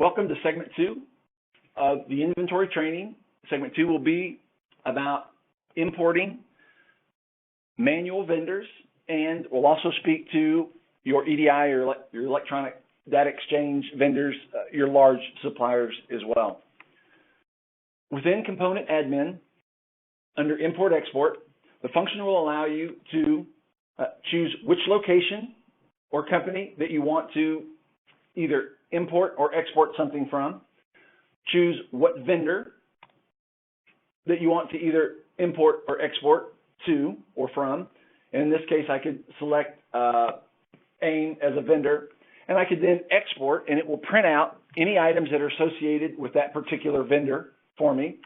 Welcome to segment 2 of the inventory training. Segment 2 will be about importing manual vendors, and we'll also speak to your EDI or your electronic data exchange vendors, your large suppliers as well. Within component admin, under import-export, the function will allow you to choose which location or company that you want to either import or export something from, choose what vendor that you want to either import or export to or from. And in this case, I could select AIM as a vendor, and I could then export, and it will print out any items that are associated with that particular vendor for me.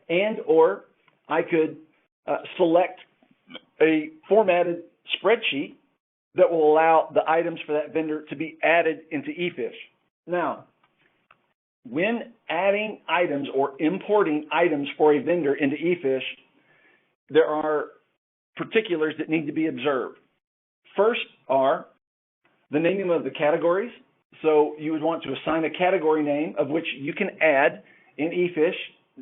And or I could select a formatted spreadsheet that will allow the items for that vendor to be added into eFish. Now, when adding items or importing items for a vendor into eFish, there are particulars that need to be observed. First are the naming of the categories. So you would want to assign a category name of which you can add in eFish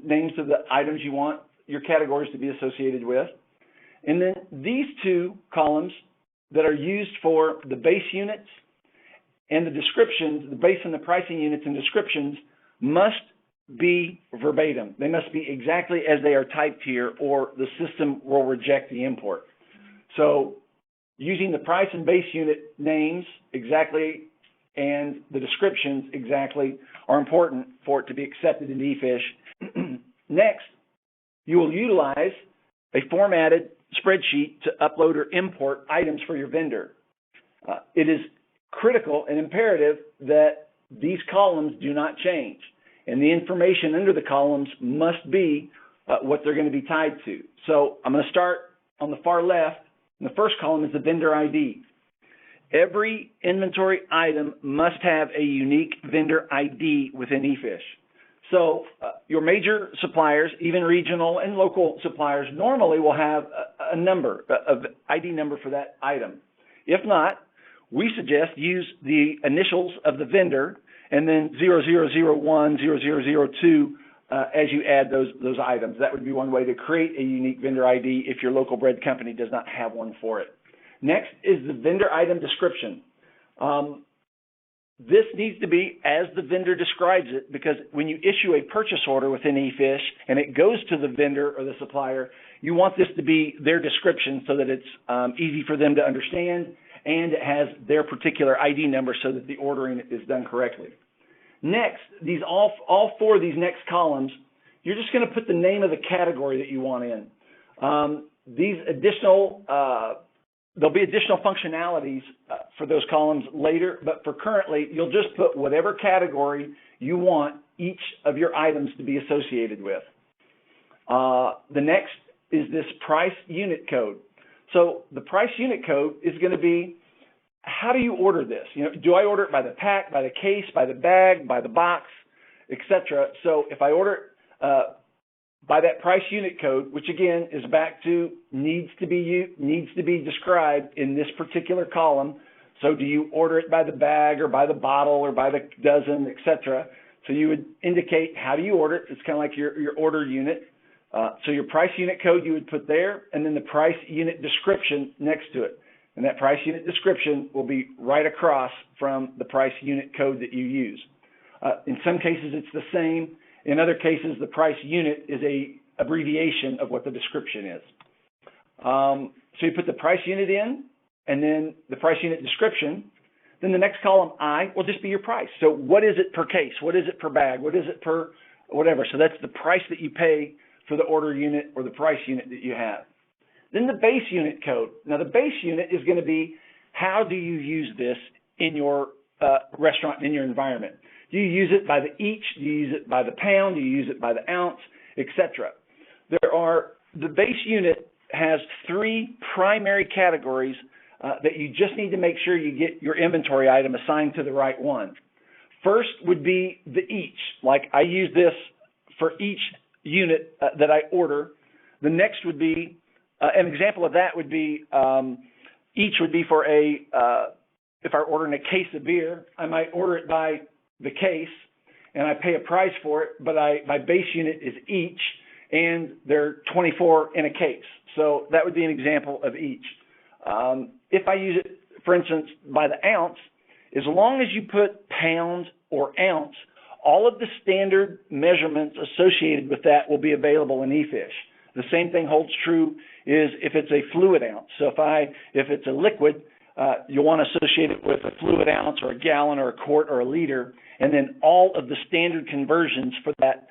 names of the items you want your categories to be associated with. And then these two columns that are used for the base units and the descriptions, the base and the pricing units and descriptions must be verbatim. They must be exactly as they are typed here, or the system will reject the import. So using the price and base unit names exactly and the descriptions exactly are important for it to be accepted in eFish. Next, you will utilize a formatted spreadsheet to upload or import items for your vendor. It is critical and imperative that these columns do not change, and the information under the columns must be what they're going to be tied to. So I'm going to start on the far left. And the first column is the vendor ID. Every inventory item must have a unique vendor ID within eFish. So your major suppliers, even regional and local suppliers, normally will have a number, an ID number for that item. If not, we suggest use the initials of the vendor and then 0001, 0002 as you add those items. That would be one way to create a unique vendor ID if your local bread company does not have one for it. Next is the vendor item description. This needs to be as the vendor describes it, because when you issue a purchase order within eFish and it goes to the vendor or the supplier, you want this to be their description so that it's easy for them to understand, and it has their particular ID number so that the ordering is done correctly. Next, all four of these next columns, you're just going to put the name of the category that you want in. These additional there'll be additional functionalities for those columns later, but for currently, you'll just put whatever category you want each of your items to be associated with. The next is this price unit code. So the price unit code is going to be, how do you order this? You know, do I order it by the pack, by the case, by the bag, by the box, etc.? So if I order it by that price unit code, which again is back to needs to be described in this particular column. So do you order it by the bag or by the bottle or by the dozen, etc.? So you would indicate how do you order it. It's kind of like your order unit. So your price unit code you would put there, and then the price unit description next to it. And that price unit description will be right across from the price unit code that you use. In some cases it's the same. In other cases, the price unit is an abbreviation of what the description is. So you put the price unit in, and then the price unit description. Then the next column, I, will just be your price. So what is it per case? What is it per bag? What is it per whatever? So that's the price that you pay for the order unit or the price unit that you have. Then the base unit code. Now the base unit is going to be, how do you use this in your restaurant, in your environment? Do you use it by the each? Do you use it by the pound? Do you use it by the ounce, etc.? The base unit has three primary categories that you just need to make sure you get your inventory item assigned to the right one. First would be the each. Like I use this for each unit that I order. The next would be, an example of that would be, each would be for if I'm ordering a case of beer, I might order it by the case, and I pay a price for it, but my base unit is each, and they're 24 in a case. So that would be an example of each. If I use it, for instance, by the ounce, as long as you put pound or ounce, all of the standard measurements associated with that will be available in eFish. The same thing holds true is if it's a fluid ounce. So if it's a liquid, you'll want to associate it with a fluid ounce or a gallon or a quart or a liter, and then all of the standard conversions for that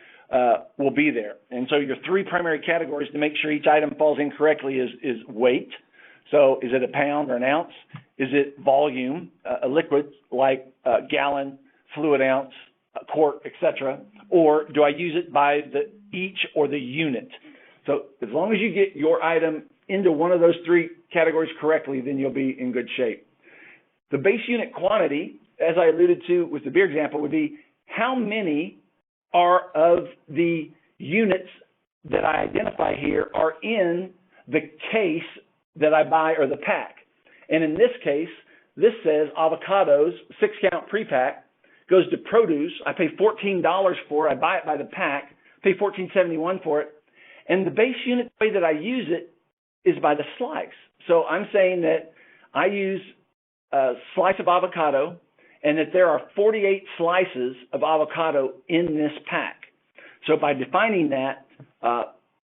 will be there. And so your three primary categories to make sure each item falls in correctly is weight. So is it a pound or an ounce? Is it volume, a liquid like a gallon, fluid ounce, a quart, etc.? Or do I use it by the each or the unit? So as long as you get your item into one of those three categories correctly, then you'll be in good shape. The base unit quantity, as I alluded to with the beer example, would be how many are of the units that I identify here are in the case that I buy or the pack. And in this case, this says avocados, 6-count pre-pack, goes to produce. I pay $14 for it. I buy it by the pack, pay $14.71 for it. And the base unit way that I use it is by the slice. So I'm saying that I use a slice of avocado and that there are 48 slices of avocado in this pack. So by defining that,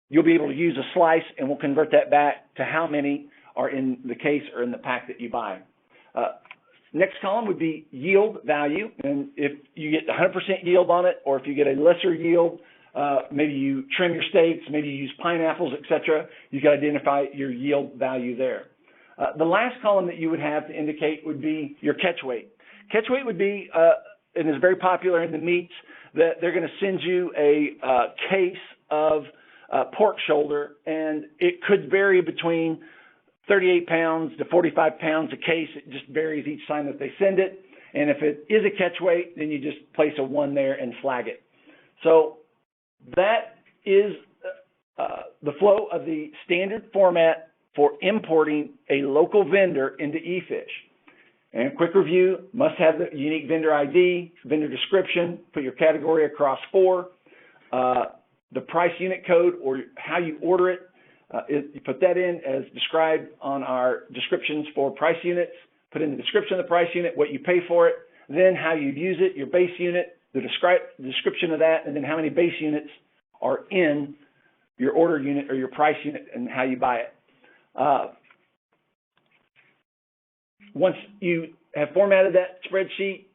you'll be able to use a slice, and we'll convert that back to how many are in the case or in the pack that you buy. Next column would be yield value, and if you get 100% yield on it, or if you get a lesser yield, maybe you trim your steaks, maybe you use pineapples, etc., you can identify your yield value there. The last column that you would have to indicate would be your catch weight. Catch weight would be, and is very popular in the meats, that they're going to send you a case of pork shoulder, and it could vary between 38 pounds to 45 pounds a case. It just varies each time that they send it. And if it is a catch weight, then you just place a 1 there and flag it. So that is the flow of the standard format for importing a local vendor into eFish. And quick review, must have the unique vendor ID, vendor description, put your category across 4, the price unit code or how you order it, you put that in as described on our descriptions for price units, put in the description of the price unit, what you pay for it, then how you use it, your base unit, the description of that, and then how many base units are in your order unit or your price unit and how you buy it. Once you have formatted that spreadsheet,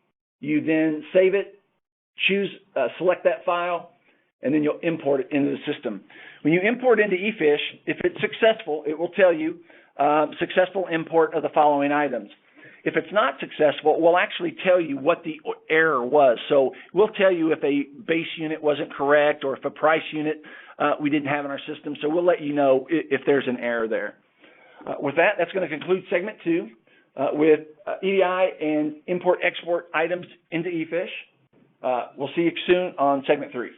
you then save it, select that file, and then you'll import it into the system. When you import into eFish, if it's successful, it will tell you successful import of the following items. If it's not successful, we'll actually tell you what the error was. So we'll tell you if a base unit wasn't correct or if a price unit we didn't have in our system. So we'll let you know if there's an error there. With that, that's going to conclude segment 2 with EDI and import-export items into eFish. We'll see you soon on segment 3.